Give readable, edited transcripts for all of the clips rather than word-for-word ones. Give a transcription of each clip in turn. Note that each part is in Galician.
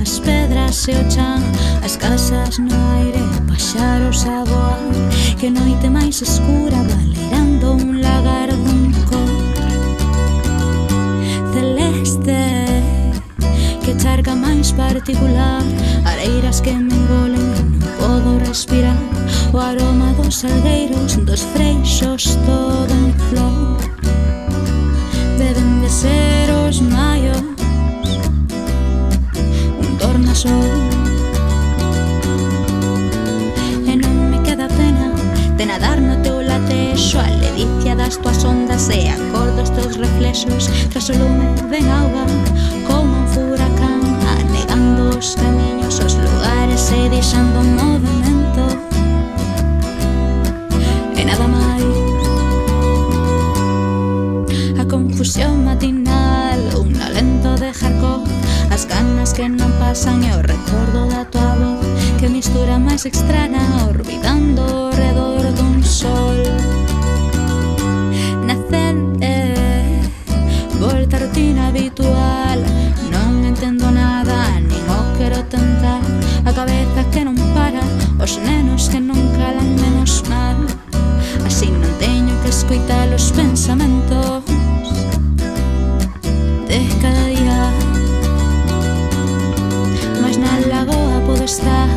as pedras e o chan, as casas no aire, paxaros a voar. Que noite máis escura, valerando un lagar dun cor celeste, que charca máis particular, areiras que me engolen, non podo respirar. O aroma dos salgueiros, dos freixos, todo en flor. Deben de ser os maios, un tornasol. E non me queda pena de nadar no teu latexo, a ledicia das tuas ondas e a cor dos teus reflexos. Tras o lume ven auga como un furacán, anegando os camiños, os lugares e deixando movimento. E nada máis, a confusión matinal, un alento de hardcore, as ganas que non pasan e o recordo da tua voz, que mistura máis extraña, orbitando ao redor dun sol nacente. Volta a rutina habitual, non entendo nada, nin o quero tentar. A cabeza que non para, os nenos que non calan, menos mal. Así non teño que escoitar os pensamentos de cada día. Mas na lagoa podo estar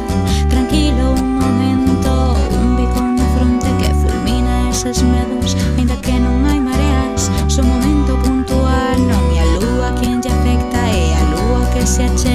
tranquilo un momento, un bico na fronte que fulmina eses medos. Ainda que non hai mareas, son momento puntual, non é a lúa quen lle afecta, é a lúa que se achega.